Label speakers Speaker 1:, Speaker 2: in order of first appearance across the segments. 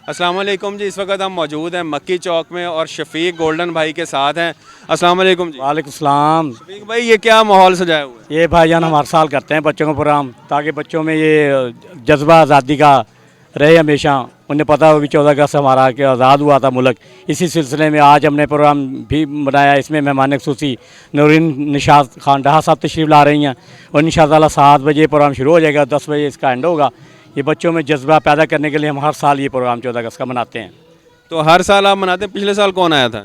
Speaker 1: अस्सलाम वालेकुम जी। इस वक्त हम मौजूद हैं मक्की चौक में और शफीक गोल्डन भाई के साथ हैं। अस्सलाम वालेकुम जी।
Speaker 2: वालेकुम सलाम।
Speaker 1: शफीक भाई, ये क्या माहौल सजाया हुआ है?
Speaker 2: ये भाईजान हम हर साल करते हैं बच्चों का प्रोग्राम, ताकि बच्चों में ये जज्बा आज़ादी का रहे हमेशा। उन्हें पता हो कि 14 अगस्त हमारा कि आज़ाद हुआ था मुल्क। इसी सिलसिले में आज हमने प्रोग्राम भी बनाया। इसमें मेहमान ख़ुसूसी नूरीन निशात खान डहा साहब तशरीफ़ ला रही हैं और इंशाअल्लाह 7 बजे प्रोग्राम शुरू हो जाएगा, 10 बजे इसका एंड होगा। ये बच्चों में जज्बा पैदा करने के लिए हम हर साल ये प्रोग्राम 14 अगस्त का मनाते हैं।
Speaker 1: तो हर साल आप मनाते हैं? पिछले साल कौन आया था?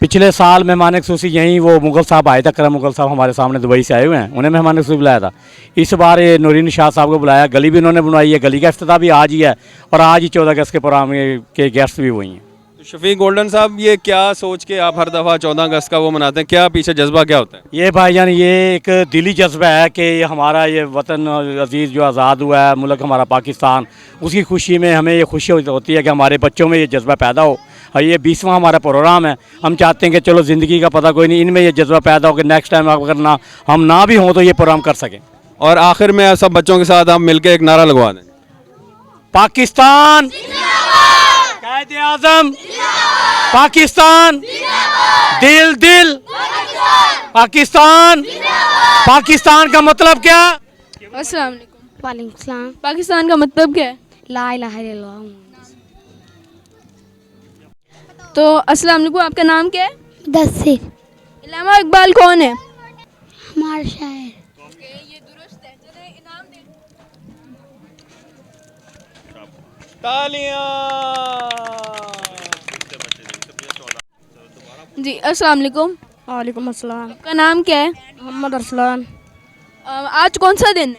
Speaker 2: पिछले साल मेहमान ख़ुसूसी यहीं वो मुग़ल साहब आए थे, करम मुग़ल साहब हमारे सामने दुबई से आए हुए हैं, उन्हें मेहमान ख़ुसूसी बुलाया था। इस बार ये नूरीन शाह साहब को बुलाया, गली भी उन्होंने बनवाई है, गली का इफ्तिताह भी आज ही है और आज ही 14 अगस्त के प्रोग्राम के गेस्ट भी वही हैं।
Speaker 1: तो शफीक गोल्डन साहब, ये क्या सोच के आप हर दफ़ा 14 अगस्त का वो मनाते हैं? क्या पीछे जज्बा क्या होता है?
Speaker 2: ये भाईजान ये एक दिली जज्बा है कि हमारा ये वतन अजीज़ जो आज़ाद हुआ है, मुल्क हमारा पाकिस्तान, उसकी खुशी में हमें ये खुशी होती है कि हमारे बच्चों में ये जज्बा पैदा हो। और ये 20वां हमारा प्रोग्राम है। हम चाहते हैं कि चलो ज़िंदगी का पता कोई नहीं, इनमें ये जज्बा पैदा हो कि नेक्स्ट टाइम अगर ना हम ना भी हों तो ये प्रोग्राम कर सकें।
Speaker 1: और आखिर में सब बच्चों के साथ आप मिलकर एक नारा लगवा दें।
Speaker 2: पाकिस्तान कायदे आज़म, पाकिस्तान दिल दिल, पाकिस्तान। पाकिस्तान का मतलब क्या?
Speaker 3: अस्सलाम वालेकुम।
Speaker 4: वालेकुम सलाम।
Speaker 3: पाकिस्तान का मतलब क्या है?
Speaker 4: ला इलाहा इल्लल्लाह।
Speaker 3: तो अस्सलाम वालेकुम, आपका नाम क्या है?
Speaker 4: दस्सिर
Speaker 3: इल्लामा इकबाल कौन है?
Speaker 4: हमारा शायर।
Speaker 3: ये दुरुस्त है, चले इनाम दे।
Speaker 1: तालियां।
Speaker 3: जी अस्सलाम वालेकुम।
Speaker 4: वालेकुम अस्सलाम।
Speaker 3: आपका नाम क्या है?
Speaker 4: मोहम्मद अरसलान।
Speaker 3: आज कौन सा दिन है?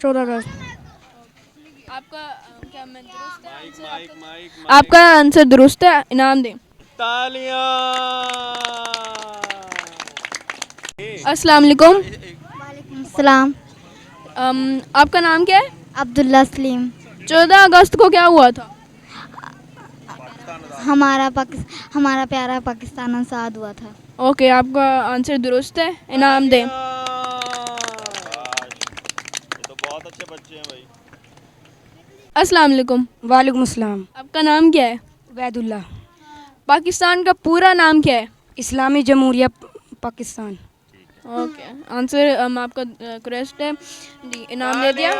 Speaker 4: 14 अगस्त।
Speaker 3: आपका क्या मैं दुरुस्त है आंसर? आपका आंसर दुरुस्त है, इनाम दें।
Speaker 1: तालियां।
Speaker 3: अस्सलाम वालेकुम।
Speaker 4: वालेकुम सलाम।
Speaker 3: आपका नाम क्या है?
Speaker 4: अब्दुल्ला सलीम।
Speaker 3: 14 अगस्त को क्या हुआ था?
Speaker 4: हमारा प्यारा पाकिस्तान आज़ाद हुआ था।
Speaker 3: ओके, आपका आंसर दुरुस्त है, इनाम दें।
Speaker 1: तो बहुत अच्छे बच्चे हैं भाई।
Speaker 3: अस्सलाम वालेकुम।
Speaker 4: वालेकुम अस्सलाम।
Speaker 3: आपका नाम क्या है?
Speaker 4: वैदुल्ला।
Speaker 3: पाकिस्तान का पूरा नाम क्या है?
Speaker 4: इस्लामी जमहूरिया पाकिस्तान।
Speaker 3: ओके, आंसर आपका करेक्ट है जी, इनाम दे दिया।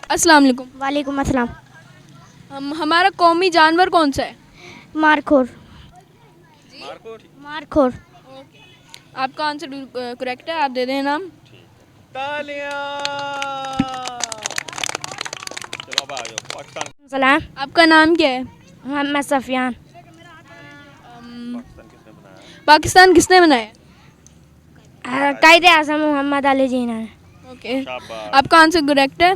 Speaker 3: अस्सलाम वालेकुम।
Speaker 4: वालेकुम अस्सलाम।
Speaker 3: हमारा कौमी जानवर कौन सा है?
Speaker 4: मारखोर। मारखोर।
Speaker 3: आपका आंसर करेक्ट है, आप दे दें इनाम।
Speaker 4: सलाम।
Speaker 3: आपका नाम क्या है?
Speaker 4: मोहम्मद सफियान।
Speaker 3: पाकिस्तान किसने बनाया?
Speaker 4: कायदे आज़म मोहम्मद अली जिन्ना।
Speaker 3: ओके, आपका आंसर करेक्ट है।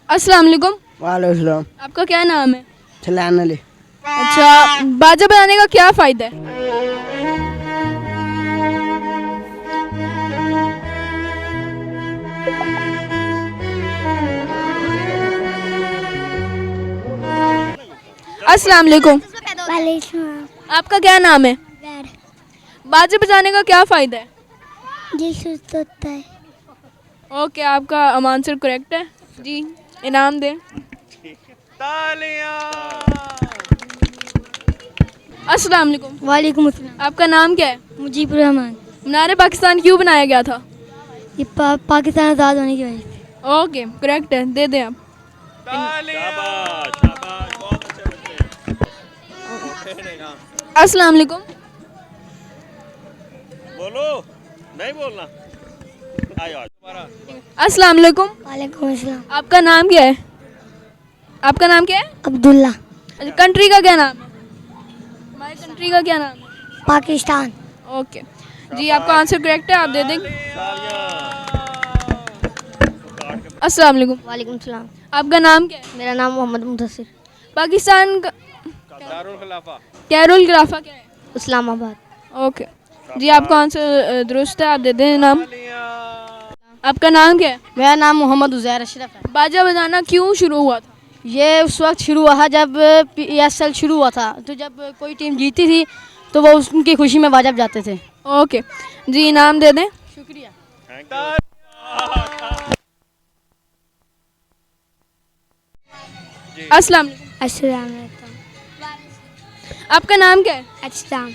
Speaker 3: अस्सलाम वालेकुम।
Speaker 5: वालेकुम सलाम।
Speaker 3: आपका क्या नाम है?
Speaker 5: सलाम अली।
Speaker 3: अच्छा, बाजा बनाने का क्या फ़ायदा है? अस्सलाम वालेकुम।
Speaker 4: वालेकुम।
Speaker 3: आपका क्या नाम है? बाजा बजाने का क्या फ़ायदा है?
Speaker 4: जी सुस्त होता है।
Speaker 3: ओके, आपका आंसर करेक्ट है जी, इनाम दें। अस्सलाम वालेकुम।
Speaker 4: वालेकुम अस्सलाम।
Speaker 3: आपका नाम क्या है?
Speaker 4: मुजीबुर रहमान।
Speaker 3: मीनार पाकिस्तान क्यों बनाया गया था?
Speaker 4: ये पाकिस्तान आज़ाद होने की वजह से।
Speaker 3: ओके, करेक्ट है, दे दें आप। अस्सलाम वालेकुम।
Speaker 1: बोलो, नहीं बोलना।
Speaker 3: अस्सलाम वालेकुम।
Speaker 4: वालेकुम अस्सलाम।
Speaker 3: आपका नाम क्या है? आपका नाम क्या है?
Speaker 4: अब्दुल्ला।
Speaker 3: अच्छा, कंट्री का क्या नाम है? हमारी कंट्री का क्या नाम है?
Speaker 4: पाकिस्तान।
Speaker 3: ओके जी, आपका आंसर करेक्ट है, आप दे दें। अस्सलाम वालेकुम।
Speaker 4: वालेकुम सलाम।
Speaker 3: आपका नाम क्या है?
Speaker 4: मेरा नाम मोहम्मद मुदस्सिर।
Speaker 3: पाकिस्तान का कैरुल खिलाफा क्या है?
Speaker 4: इस्लामाबाद।
Speaker 3: ओके जी, आपका आंसर दुरुस्त है, आप दे दें नाम। आपका नाम क्या है?
Speaker 4: मेरा नाम मोहम्मद उज़ैर अशरफ है।
Speaker 3: बाजा बजाना क्यों शुरू हुआ था?
Speaker 4: ये उस वक्त शुरू हुआ था जब PSL शुरू हुआ था, तो जब कोई टीम जीती थी तो वो उनकी खुशी में बाजा बजाते थे।
Speaker 3: ओके जी, इनाम दे दें।
Speaker 4: शुक्रिया।
Speaker 3: अस्सलाम वालेकुम।
Speaker 5: अस्सलाम वालेकुम।
Speaker 3: आपका नाम क्या है?
Speaker 5: अस्सलाम।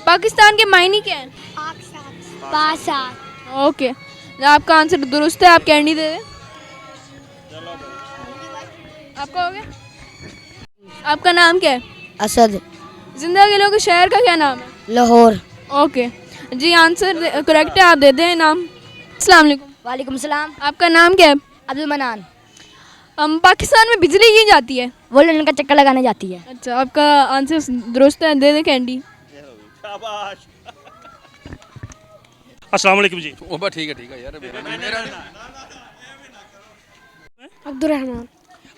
Speaker 3: पाकिस्तान के मायने क्या है?
Speaker 5: पाक।
Speaker 3: ओके, आपका आंसर दुरुस्त है, आप कैंडी दे दें। आपका हो गया। आपका नाम क्या है?
Speaker 4: असद।
Speaker 3: जिंदा किलो के शहर का क्या नाम है?
Speaker 4: लाहौर।
Speaker 3: ओके जी, आंसर करेक्ट है, आप दे दें नाम। अस्सलाम वालेकुम।
Speaker 4: वालेकुम सलाम।
Speaker 3: आपका नाम क्या है?
Speaker 4: अब्दुल मनान।
Speaker 3: पाकिस्तान में बिजली की जाती है।
Speaker 4: वो लंदन का चक्कर लगाने जाती है।
Speaker 3: अच्छा, आपका आंसर दुरुस्त है, दे दें कैंडी।
Speaker 6: अस्सलाम वालेकुम जी।
Speaker 1: वो बस ठीक है यार, मेरा
Speaker 5: अब्दुर्रहमान।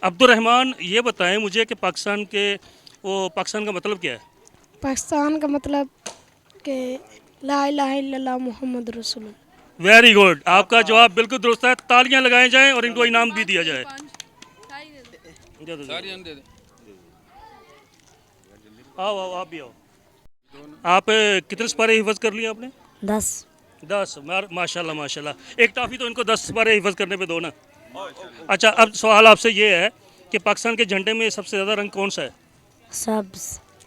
Speaker 6: अब्दुर्रहमान, ये बताएं मुझे कि पाकिस्तान का मतलब क्या है?
Speaker 5: पाकिस्तान का मतलब कि ला इलाहा इल्लल्लाह मुहम्मद रसूलुल्लाह।
Speaker 6: वेरी गुड, आपका जवाब बिल्कुल दुरुस्त है। तालियां लगाए जाएं और इनको इनाम भी दिया जाए। दे दो। आओ आओ, आप भी आओ। आप कितने सिपारे हिफज कर लिए आपने? 10। माशाल्लाह माशाल्लाह। एक टॉफ़ी तो इनको 10 सिपारे हिफज करने पे दो ना। अच्छा, अब सवाल आपसे ये है कि पाकिस्तान के झंडे में सबसे ज़्यादा रंग कौन सा है?
Speaker 5: सब्ज।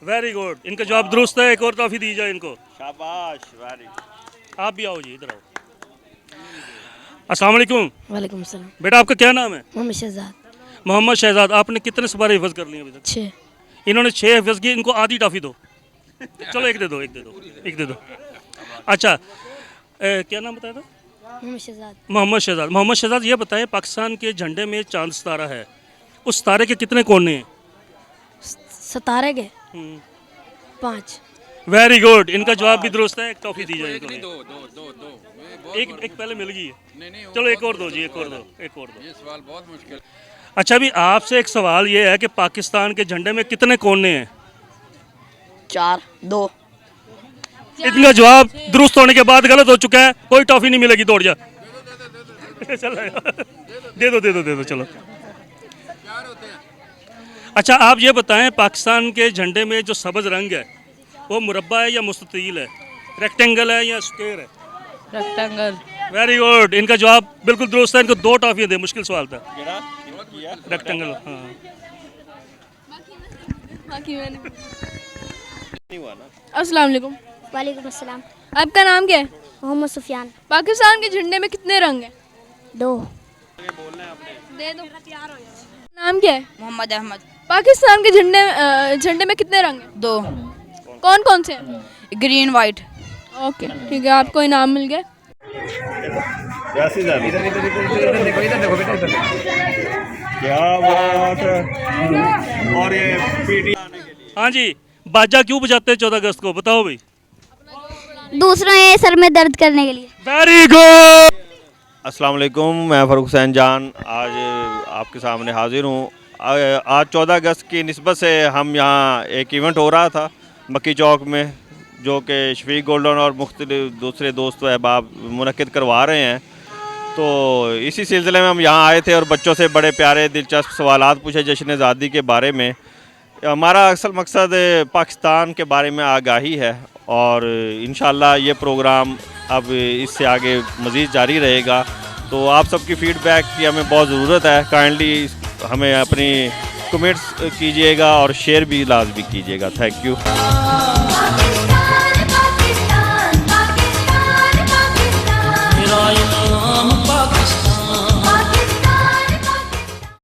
Speaker 6: वेरी गुड, इनका जवाब दुरुस्त है। एक और टॉफ़ी दी जाए इनको।
Speaker 1: शाबाश,
Speaker 6: आप भी आओ जी, इधर आओ। अस्सलाम वालेकुम।
Speaker 4: वालेकुम सलाम।
Speaker 6: बेटा, आपका क्या नाम है?
Speaker 4: मोहम्मद शहजाद।
Speaker 6: मोहम्मद शहजाद, आपने कितने सिपारे हिफज कर लिए अभी तक?
Speaker 4: 6।
Speaker 6: इन्होंने 6 हिफज किए, इनको आधी टॉफ़ी दो। चलो एक दे दो। अच्छा, क्या नाम बताया था?
Speaker 4: मोहम्मद शहजाद।
Speaker 6: मोहम्मद शहजाद, ये बताएं पाकिस्तान के झंडे में चांद सितारा है, उस तारे के कितने कोने हैं?
Speaker 4: सितारे के 5।
Speaker 6: वेरी गुड, इनका जवाब भी दुरुस्त है। एक टॉफ़ी दी जाए इनको। एक पहले मिल गई है। चलो एक और दो जी, एक और दो।
Speaker 1: ये सवाल बहुत मुश्किल।
Speaker 6: अच्छा, अभी आपसे एक सवाल ये है कि पाकिस्तान के झंडे में कितने कोने हैं?
Speaker 4: 4। 2।
Speaker 6: इनका जवाब दुरुस्त होने के बाद गलत हो चुका है। कोई टॉफ़ी नहीं मिलेगी, दौड़ जा। चल दे दो चलो। अच्छा, आप ये बताएं पाकिस्तान के झंडे में जो सब्ज़ रंग है वो मुरब्बा है या मुस्ततील है, रेक्टेंगल है या स्क्वायर है?
Speaker 7: रेक्टेंगल।
Speaker 6: वेरी गुड, इनका जवाब बिल्कुल दुरुस्त है। इनको 2 टॉफ़ियाँ दे, मुश्किल सवाल था। रेक्टेंगल, हाँ।
Speaker 3: अस्सलाम वालेकुम।
Speaker 5: वालेकुम अस्सलाम।
Speaker 3: आपका नाम क्या है?
Speaker 5: मोहम्मद सुफियान।
Speaker 3: पाकिस्तान के झंडे में कितने रंग हैं?
Speaker 5: 2।
Speaker 3: दे दो। नाम क्या है?
Speaker 7: मोहम्मद अहमद।
Speaker 3: पाकिस्तान के झंडे में कितने रंग हैं?
Speaker 7: 2।
Speaker 3: कौन कौन से हैं?
Speaker 7: Green white.
Speaker 3: ओके, ठीक है, आपको इनाम मिल गया।
Speaker 1: क्या बात है। और ये पीटी।
Speaker 6: हाँ जी, बाजा क्यों बजाते हैं 14 अगस्त को, बताओ भाई।
Speaker 5: दूसरों के सर में दर्द करने के लिए।
Speaker 6: Very good.
Speaker 1: अस्सलाम वालेकुम, मैं फ़ारूक हुसैन जान आज आपके सामने हाज़िर हूँ। आज 14 अगस्त की निस्बत से हम यहाँ एक इवेंट हो रहा था मक्की चौक में, जो कि शफीक गोल्डन और मुख्तलिफ दूसरे दोस्त अहबाब मुनक़िद करवा रहे हैं। तो इसी सिलसिले में हम यहाँ आए थे और बच्चों से बड़े प्यारे दिलचस्प सवालात पूछे जश्न आज़ादी के बारे में। हमारा असल मकसद पाकिस्तान के बारे में आगाही है और इंशाअल्लाह ये प्रोग्राम अब इससे आगे मज़ीद जारी रहेगा। तो आप सबकी फ़ीडबैक की हमें बहुत ज़रूरत है। काइंडली हमें अपनी कमेंट्स कीजिएगा और शेयर भी लाजमी कीजिएगा। Thank you.